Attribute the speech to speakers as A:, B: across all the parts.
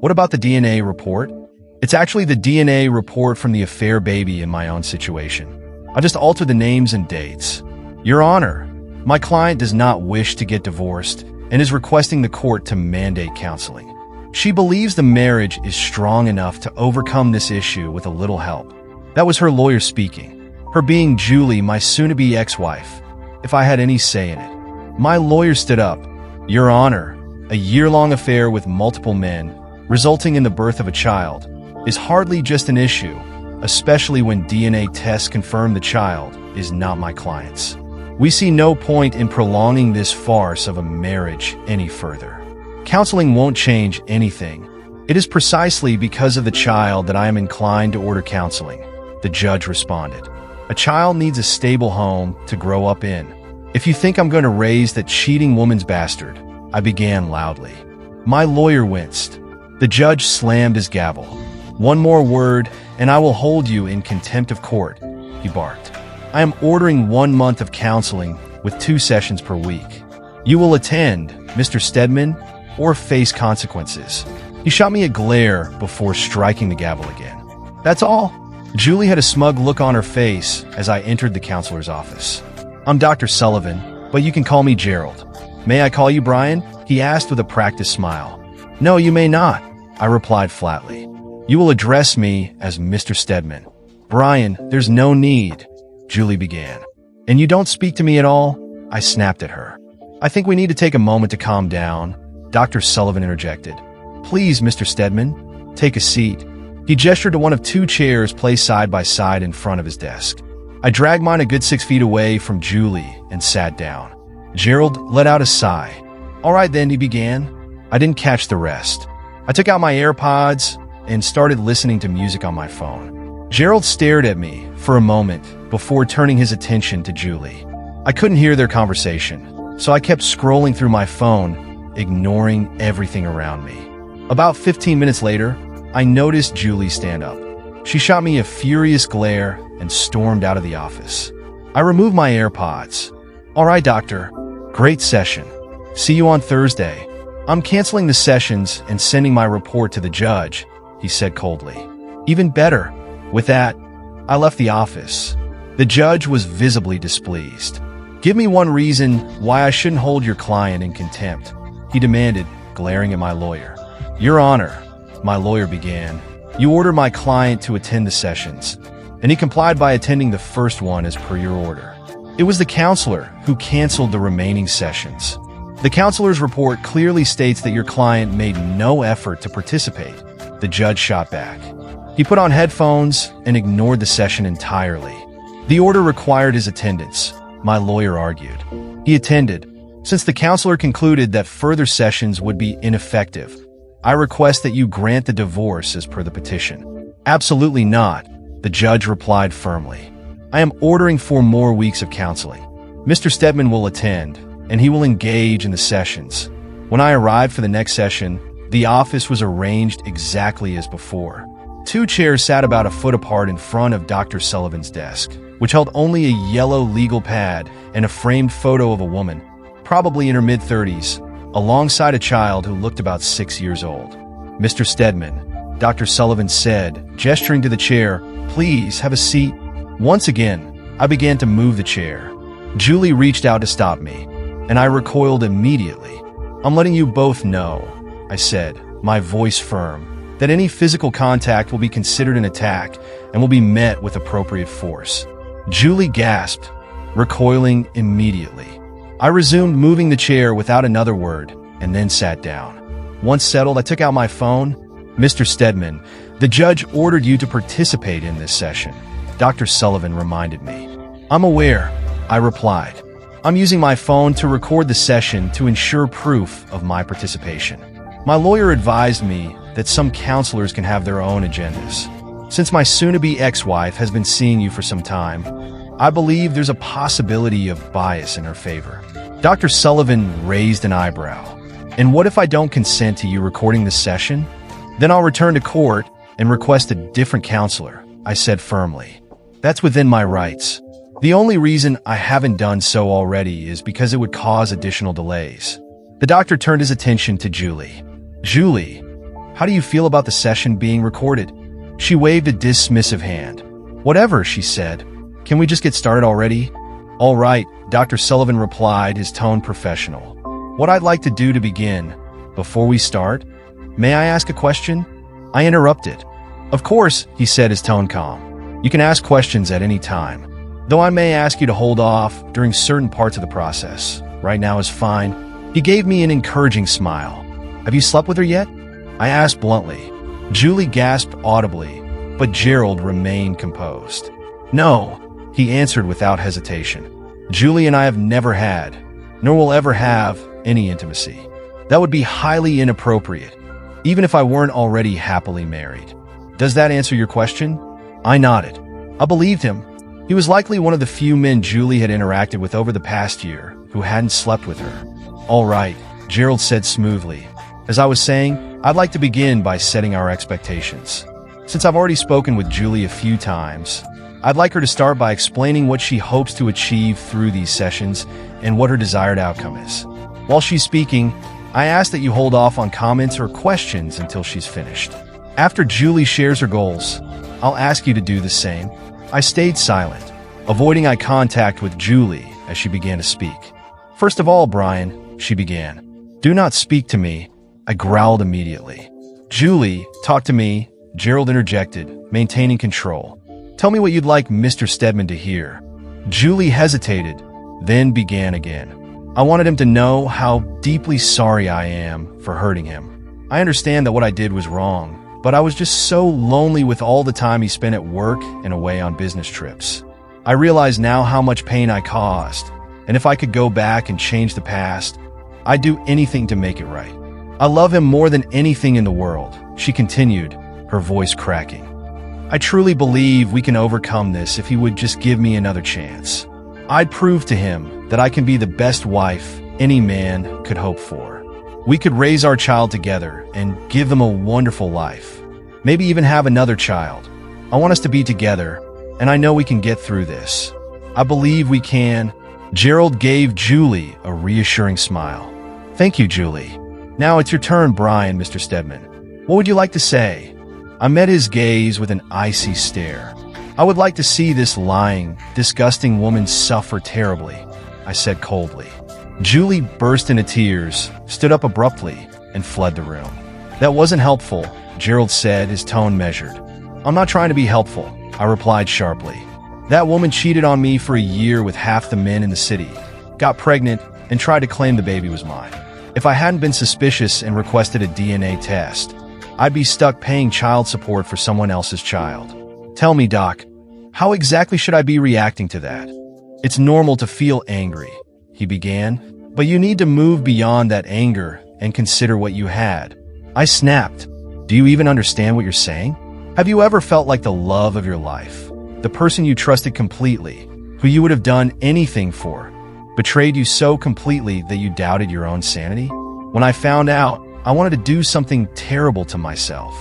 A: What about the DNA report? It's actually the DNA report from the affair baby in my own situation. I just altered the names and dates. Your Honor, my client does not wish to get divorced and is requesting the court to mandate counseling. She believes the marriage is strong enough to overcome this issue with a little help. That was her lawyer speaking, her being Julie, my soon-to-be ex-wife, if I had any say in it. My lawyer stood up. Your Honor, a year-long affair with multiple men, resulting in the birth of a child, is hardly just an issue, especially when DNA tests confirm the child is not my client's. We see no point in prolonging this farce of a marriage any further. Counseling won't change anything. It is precisely because of the child that I am inclined to order counseling, the judge responded. A child needs a stable home to grow up in. If you think I'm going to raise that cheating woman's bastard, I began loudly. My lawyer winced. The judge slammed his gavel. One more word, and I will hold you in contempt of court, he barked. I am ordering 1 month of counseling with 2 sessions per week. You will attend, Mr. Stedman, or face consequences. He shot me a glare before striking the gavel again. That's all. Julie had a smug look on her face as I entered the counselor's office. I'm Dr. Sullivan, but you can call me Gerald. May I call you Brian? He asked with a practiced smile. No, you may not, I replied flatly. You will address me as Mr. Stedman. Brian, there's no need, Julie began. And you don't speak to me at all? I snapped at her. I think we need to take a moment to calm down, Dr. Sullivan interjected. Please, Mr. Stedman, take a seat. He gestured to one of 2 chairs placed side by side in front of his desk. I dragged mine a good 6 feet away from Julie and sat down. Gerald let out a sigh. All right then, he began. I didn't catch the rest. I took out my AirPods and started listening to music on my phone. Gerald stared at me for a moment before turning his attention to Julie. I couldn't hear their conversation, so I kept scrolling through my phone, ignoring everything around me. About 15 minutes later, I noticed Julie stand up. She shot me a furious glare and stormed out of the office. I removed my AirPods. All right, doctor. Great session. See you on Thursday. I'm canceling the sessions and sending my report to the judge, he said coldly. Even better. With that, I left the office. The judge was visibly displeased. Give me one reason why I shouldn't hold your client in contempt, he demanded, glaring at my lawyer. Your Honor, my lawyer began. You ordered my client to attend the sessions, and he complied by attending the first one as per your order. It was the counselor who canceled the remaining sessions. The counselor's report clearly states that your client made no effort to participate, the judge shot back. He put on headphones and ignored the session entirely. The order required his attendance, my lawyer argued. He attended. Since the counselor concluded that further sessions would be ineffective, I request that you grant the divorce as per the petition. Absolutely not, the judge replied firmly. I am ordering 4 more weeks of counseling. Mr. Stedman will attend, and he will engage in the sessions. When I arrived for the next session, the office was arranged exactly as before. 2 chairs sat about a foot apart in front of Dr. Sullivan's desk, which held only a yellow legal pad and a framed photo of a woman, probably in her mid-30s, alongside a child who looked about 6 years old. Mr. Stedman, Dr. Sullivan said, gesturing to the chair, please have a seat. Once again, I began to move the chair. Julie reached out to stop me, and I recoiled immediately. I'm letting you both know, I said, my voice firm, that any physical contact will be considered an attack and will be met with appropriate force. Julie gasped, recoiling immediately. I resumed moving the chair without another word, and then sat down. Once settled, I took out my phone. Mr. Stedman, the judge ordered you to participate in this session, Dr. Sullivan reminded me. I'm aware, I replied. I'm using my phone to record the session to ensure proof of my participation. My lawyer advised me that some counselors can have their own agendas. Since my soon-to-be ex-wife has been seeing you for some time, I believe there's a possibility of bias in her favor. Dr. Sullivan raised an eyebrow. And what if I don't consent to you recording the session? Then I'll return to court and request a different counselor, I said firmly. That's within my rights. The only reason I haven't done so already is because it would cause additional delays. The doctor turned his attention to Julie. Julie, How do you feel about the session being recorded? She waved a dismissive hand. Whatever, she said. Can we just get started already? All right, Dr. Sullivan replied, his tone professional. What I'd like to do to begin, before we start, may I ask a question? I interrupted. Of course, he said, his tone calm. You can ask questions at any time, though I may ask you to hold off during certain parts of the process. Right now is fine. He gave me an encouraging smile. Have you slept with her yet? I asked bluntly. Julie gasped audibly, but Gerald remained composed. No, he answered without hesitation. Julie and I have never had, nor will ever have, any intimacy. That would be highly inappropriate, even if I weren't already happily married. Does that answer your question? I nodded. I believed him. He was likely one of the few men Julie had interacted with over the past year who hadn't slept with her. All right, Gerald said smoothly. As I was saying, I'd like to begin by setting our expectations. Since I've already spoken with Julie a few times, I'd like her to start by explaining what she hopes to achieve through these sessions and what her desired outcome is. While she's speaking, I ask that you hold off on comments or questions until she's finished. After Julie shares her goals, I'll ask you to do the same. I stayed silent, avoiding eye contact with Julie as she began to speak. First of all, Brian, she began. Do not speak to me. I growled immediately. Julie, talk to me, Gerald interjected, maintaining control. Tell me what you'd like Mr. Stedman to hear. Julie hesitated, then began again. I wanted him to know how deeply sorry I am for hurting him. I understand that what I did was wrong, but I was just so lonely with all the time he spent at work and away on business trips. I realize now how much pain I caused, and if I could go back and change the past, I'd do anything to make it right. I love him more than anything in the world, she continued, her voice cracking. I truly believe we can overcome this if he would just give me another chance. I'd prove to him that I can be the best wife any man could hope for. We could raise our child together and give them a wonderful life. Maybe even have another child. I want us to be together, and I know we can get through this. I believe we can. Gerald gave Julie a reassuring smile. Thank you, Julie. Now it's your turn, Brian, Mr. Stedman. What would you like to say? I met his gaze with an icy stare. I would like to see this lying, disgusting woman suffer terribly, I said coldly. Julie burst into tears, stood up abruptly, and fled the room. That wasn't helpful, Gerald said, his tone measured. I'm not trying to be helpful, I replied sharply. That woman cheated on me for a year with half the men in the city, got pregnant, and tried to claim the baby was mine. If I hadn't been suspicious and requested a DNA test, I'd be stuck paying child support for someone else's child. Tell me, Doc, how exactly should I be reacting to that? It's normal to feel angry, he began, but you need to move beyond that anger and consider what you had. I snapped. Do you even understand what you're saying? Have you ever felt like the love of your life, the person you trusted completely, who you would have done anything for, betrayed you so completely that you doubted your own sanity? When I found out, I wanted to do something terrible to myself.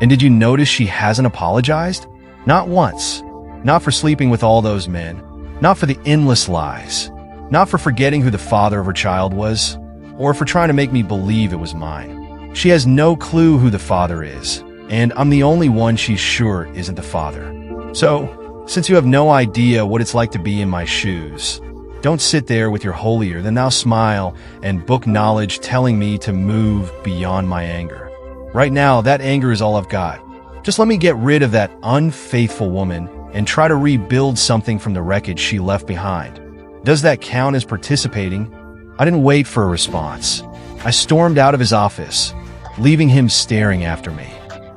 A: And did you notice she hasn't apologized? Not once. Not for sleeping with all those men. Not for the endless lies. Not for forgetting who the father of her child was, or for trying to make me believe it was mine. She has no clue who the father is, and I'm the only one she's sure isn't the father. So, since you have no idea what it's like to be in my shoes, don't sit there with your holier-than-thou smile and book knowledge telling me to move beyond my anger. Right now, that anger is all I've got. Just let me get rid of that unfaithful woman and try to rebuild something from the wreckage she left behind. Does that count as participating? I didn't wait for a response. I stormed out of his office, leaving him staring after me.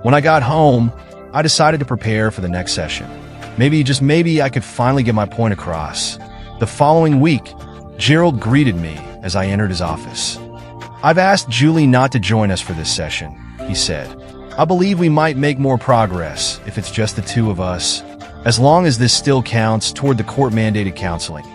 A: When I got home, I decided to prepare for the next session. Maybe, just maybe, I could finally get my point across. The following week, Gerald greeted me as I entered his office. I've asked Julie not to join us for this session, he said. I believe we might make more progress if it's just the two of us, as long as this still counts toward the court-mandated counseling.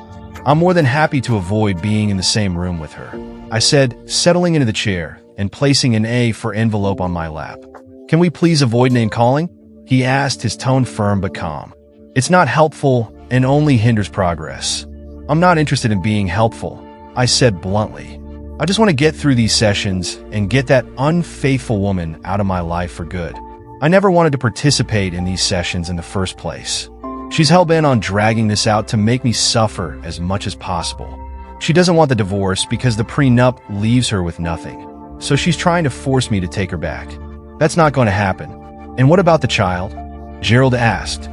A: I'm more than happy to avoid being in the same room with her, I said, settling into the chair and placing an A for envelope on my lap. Can we please avoid name-calling? He asked, his tone firm but calm. It's not helpful and only hinders progress. I'm not interested in being helpful, I said bluntly. I just want to get through these sessions and get that unfaithful woman out of my life for good. I never wanted to participate in these sessions in the first place. She's hell-bent on dragging this out to make me suffer as much as possible. She doesn't want the divorce because the prenup leaves her with nothing. So she's trying to force me to take her back. That's not going to happen. And what about the child? Gerald asked.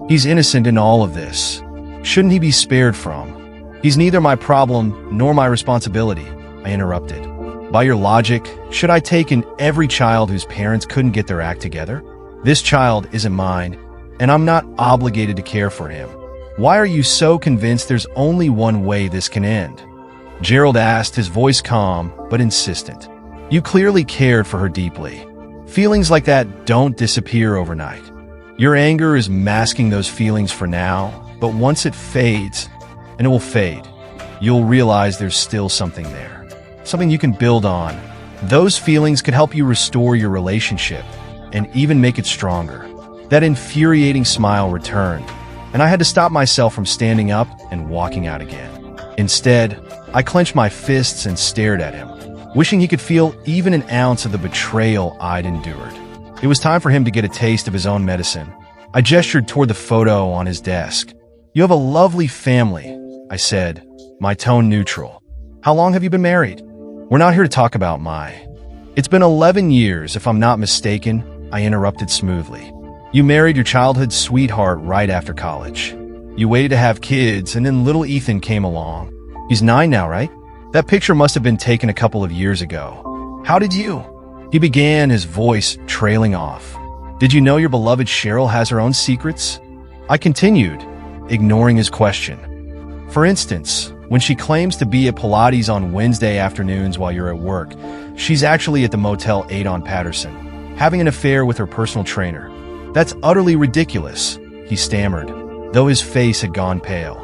A: He's innocent in all of this. Shouldn't he be spared from? He's neither my problem nor my responsibility, I interrupted. By your logic, should I take in every child whose parents couldn't get their act together? This child isn't mine, and I'm not obligated to care for him. Why are you so convinced there's only one way this can end? Gerald asked, his voice calm but insistent. You clearly cared for her deeply. Feelings like that don't disappear overnight. Your anger is masking those feelings for now, but once it fades, and it will fade, you'll realize there's still something there. Something you can build on. Those feelings could help you restore your relationship and even make it stronger. That infuriating smile returned, and I had to stop myself from standing up and walking out again. Instead, I clenched my fists and stared at him, wishing he could feel even an ounce of the betrayal I'd endured. It was time for him to get a taste of his own medicine. I gestured toward the photo on his desk. You have a lovely family, I said, my tone neutral. How long have you been married? We're not here to talk about It's been 11 years, if I'm not mistaken, I interrupted smoothly. You married your childhood sweetheart right after college. You waited to have kids, and then little Ethan came along. He's 9 now, right? That picture must have been taken a couple of years ago. How did you? He began, his voice trailing off. Did you know your beloved Cheryl has her own secrets? I continued, ignoring his question. For instance, when she claims to be at Pilates on Wednesday afternoons while you're at work, she's actually at the Motel 8 on Patterson, having an affair with her personal trainer. That's utterly ridiculous, he stammered, though his face had gone pale.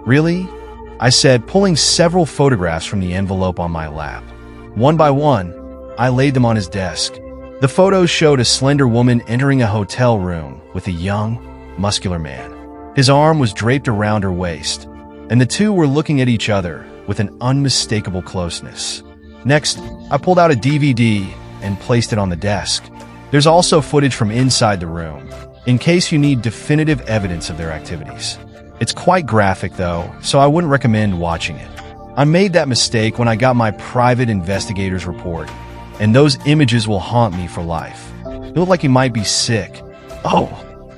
A: Really? I said, pulling several photographs from the envelope on my lap. One by one, I laid them on his desk. The photos showed a slender woman entering a hotel room with a young, muscular man. His arm was draped around her waist, and the two were looking at each other with an unmistakable closeness. Next, I pulled out a DVD and placed it on the desk. There's also footage from inside the room, in case you need definitive evidence of their activities. It's quite graphic, though, so I wouldn't recommend watching it. I made that mistake when I got my private investigator's report, and those images will haunt me for life. You look like you might be sick. Oh,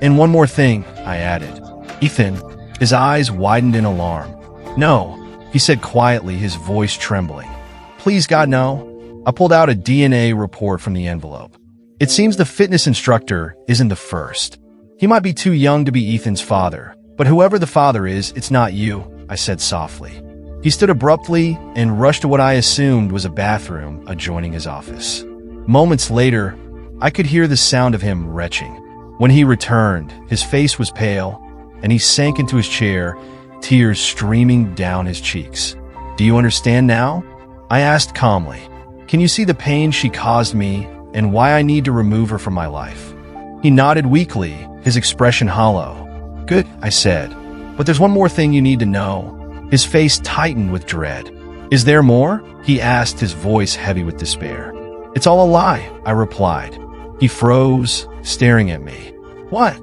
A: and one more thing, I added. Ethan, his eyes widened in alarm. No, he said quietly, his voice trembling. Please, God, no. I pulled out a DNA report from the envelope. It seems the fitness instructor isn't the first. He might be too young to be Ethan's father, but whoever the father is, it's not you, I said softly. He stood abruptly and rushed to what I assumed was a bathroom adjoining his office. Moments later, I could hear the sound of him retching. When he returned, his face was pale, and he sank into his chair, tears streaming down his cheeks. Do you understand now? I asked calmly. Can you see the pain she caused me and why I need to remove her from my life? He nodded weakly, his expression hollow. Good, I said. But there's one more thing you need to know. His face tightened with dread. Is there more? He asked, his voice heavy with despair. It's all a lie, I replied. He froze, staring at me. What?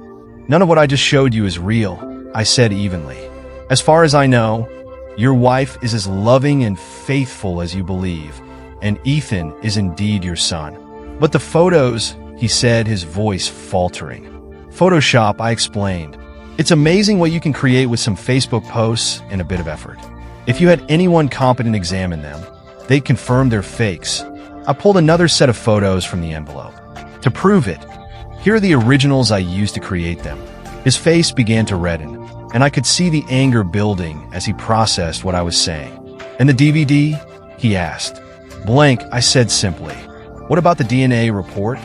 A: None of what I just showed you is real, I said evenly. As far as I know, your wife is as loving and faithful as you believe, and Ethan is indeed your son. But the photos, he said, his voice faltering. Photoshop, I explained. It's amazing what you can create with some Facebook posts and a bit of effort. If you had anyone competent examine them, they'd confirm they're fakes. I pulled another set of photos from the envelope. To prove it, here are the originals I used to create them. His face began to redden, and I could see the anger building as he processed what I was saying. And the DVD? He asked. Blank, I said simply. What about the DNA report?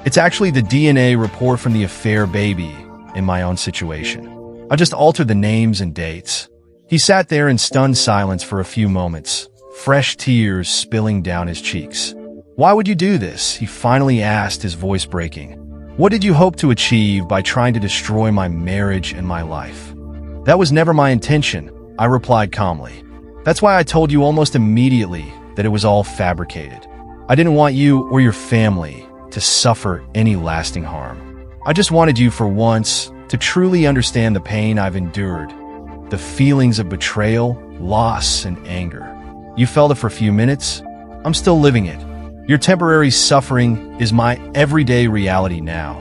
A: It's actually the DNA report from the affair baby in my own situation. I just altered the names and dates. He sat there in stunned silence for a few moments, fresh tears spilling down his cheeks. Why would you do this? He finally asked, his voice breaking. What did you hope to achieve by trying to destroy my marriage and my life? That was never my intention, I replied calmly. That's why I told you almost immediately that it was all fabricated. I didn't want you or your family to suffer any lasting harm. I just wanted you for once to truly understand the pain I've endured, the feelings of betrayal, loss, and anger. You felt it for a few minutes. I'm still living it. Your temporary suffering is my everyday reality now.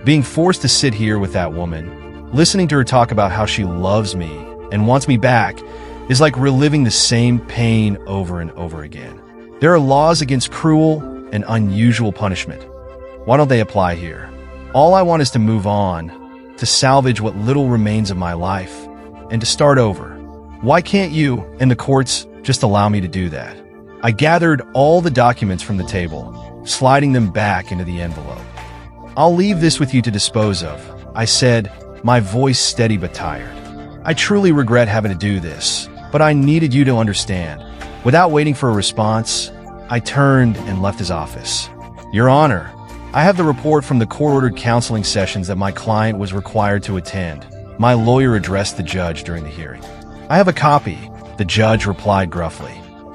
A: Being forced to sit here with that woman, listening to her talk about how she loves me and wants me back, is like reliving the same pain over and over again. There are laws against cruel and unusual punishment. Why don't they apply here? All I want is to move on, to salvage what little remains of my life, and to start over. Why can't you and the courts just allow me to do that? I gathered all the documents from the table, sliding them back into the envelope. I'll leave this with you to dispose of, I said, my voice steady but tired. I truly regret having to do this, but I needed you to understand. Without waiting for a response, I turned and left his office. Your Honor, I have the report from the court-ordered counseling sessions that my client was required to attend. My lawyer addressed the judge during the hearing. I have a copy, the judge replied gruffly.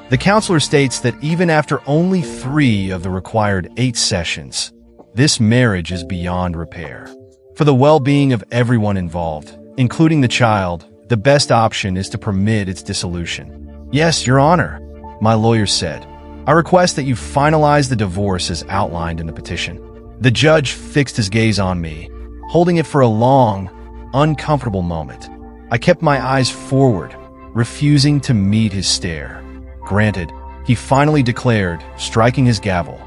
A: The counselor states that even after only 3 of the required 8 sessions, this marriage is beyond repair. For the well-being of everyone involved, including the child, the best option is to permit its dissolution. Yes, Your Honor, my lawyer said. I request that you finalize the divorce as outlined in the petition. The judge fixed his gaze on me, holding it for a long, uncomfortable moment. I kept my eyes forward, refusing to meet his stare. Granted, he finally declared, striking his gavel,